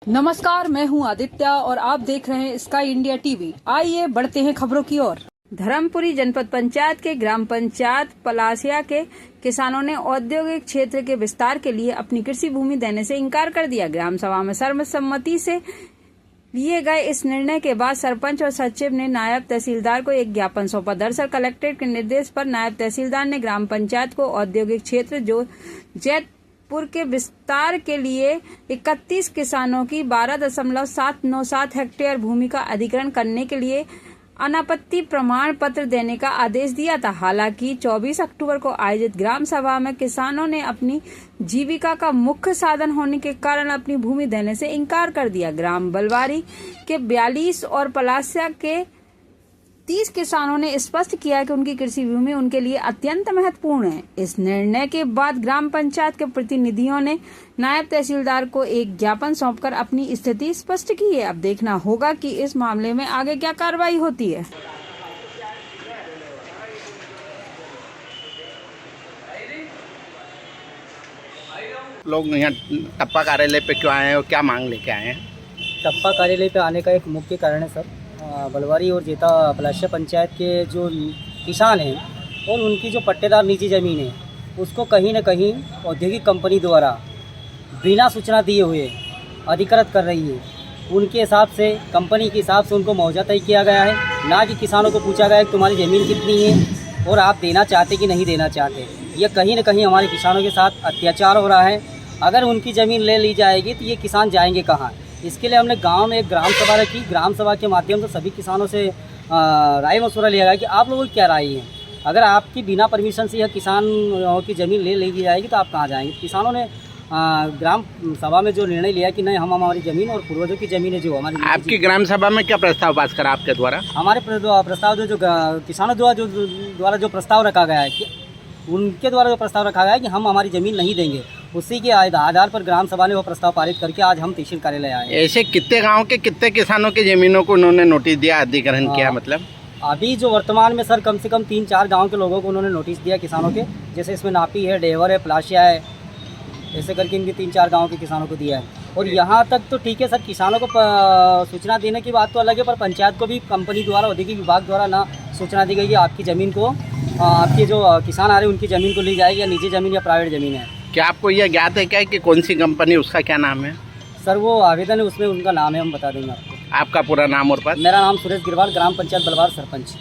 नमस्कार, मैं हूं आदित्य और आप देख रहे हैं स्काई इंडिया टीवी। आइए बढ़ते हैं खबरों की ओर। धर्मपुरी जनपद पंचायत के ग्राम पंचायत पलासिया के किसानों ने औद्योगिक क्षेत्र के विस्तार के लिए अपनी कृषि भूमि देने से इनकार कर दिया। ग्राम सभा में सर्वसम्मति से लिए गए इस निर्णय के बाद सरपंच और सचिव ने नायब तहसीलदार को एक ज्ञापन सौंपा। दरअसल कलेक्ट्रेट के निर्देश पर नायब तहसीलदार ने ग्राम पंचायत को औद्योगिक क्षेत्र जो जैतपुर के विस्तार के लिए 31 किसानों की 12.797 हेक्टेयर भूमि का अधिग्रहण करने के लिए अनापत्ति प्रमाण पत्र देने का आदेश दिया था। हालांकि 24 अक्टूबर को आयोजित ग्राम सभा में किसानों ने अपनी जीविका का मुख्य साधन होने के कारण अपनी भूमि देने से इनकार कर दिया। ग्राम बलवारी के 42 और पलासिया के 30 किसानों ने स्पष्ट किया कि उनकी कृषि भूमि उनके लिए अत्यंत महत्वपूर्ण है। इस निर्णय के बाद ग्राम पंचायत के प्रतिनिधियों ने नायब तहसीलदार को एक ज्ञापन सौंपकर अपनी स्थिति स्पष्ट की है। अब देखना होगा कि इस मामले में आगे क्या कार्रवाई होती है। लोग यहाँ टप्पा कार्यालय पे क्यों आए हैं और क्या मांग लेके आए हैं? टप्पा कार्यालय पे आने का एक मुख्य कारण है सर, बलवारी और जेता पलासिया पंचायत के जो किसान हैं और उनकी जो पट्टेदार निजी ज़मीन है उसको कहीं न कहीं औद्योगिक कंपनी द्वारा बिना सूचना दिए हुए अधिकृत कर रही है। उनके हिसाब से, कंपनी के हिसाब से उनको मुआवजा तय किया गया है, ना कि किसानों को पूछा गया है कि तुम्हारी ज़मीन कितनी है और आप देना चाहते कि नहीं देना चाहते। ये कहीं न कहीं हमारे किसानों के साथ अत्याचार हो रहा है। अगर उनकी ज़मीन ले ली जाएगी तो ये किसान जाएंगे कहाँ? इसके लिए हमने गांव में एक ग्राम सभा रखी। ग्राम सभा के माध्यम से सभी किसानों से राय मशवरा लिया गया कि आप लोगों की क्या राय है। अगर आपकी बिना परमिशन से यह किसान की ज़मीन ले ली जाएगी तो आप कहाँ जाएंगे? किसानों ने ग्राम सभा में जो निर्णय लिया कि नहीं, हम हमारी ज़मीन और पूर्वजों की ज़मीन है जो हमारी। आपकी ग्राम सभा में क्या प्रस्ताव पास करा आपके द्वारा? हमारे प्रस्ताव जो किसानों द्वारा जो प्रस्ताव रखा गया है कि उनके द्वारा जो प्रस्ताव रखा गया है कि हम हमारी ज़मीन नहीं देंगे, उसी के आधार पर ग्राम सभा ने वो प्रस्ताव पारित करके आज हम तहसील कार्यालय आए। ऐसे कितने गांव के कितने किसानों की ज़मीनों को उन्होंने नोटिस दिया, अधिग्रहण किया? मतलब अभी जो वर्तमान में सर कम से कम 3-4 गांव के लोगों को उन्होंने नोटिस दिया किसानों के, जैसे इसमें नापी है, डेवर है, पलासिया है, ऐसे करके इनके 3-4 गाँव के किसानों को दिया है। और यहाँ तक तो ठीक है सर, किसानों को सूचना देने की बात तो अलग है, पर पंचायत को भी कंपनी द्वारा, औद्योगिक विभाग द्वारा ना सूचना दी गई कि आपकी ज़मीन को, आपके जो किसान आ रहे हैं उनकी ज़मीन को ली जाएगी, या निजी ज़मीन या प्राइवेट ज़मीन है। क्या आपको यह ज्ञात है क्या कि कौन सी कंपनी, उसका क्या नाम है? सर वो आवेदन है, उसमें उनका नाम है, हम बता देंगे आपको। आपका पूरा नाम और पद? मेरा नाम सुरेश गिरवाल, ग्राम पंचायत बलवार सरपंच।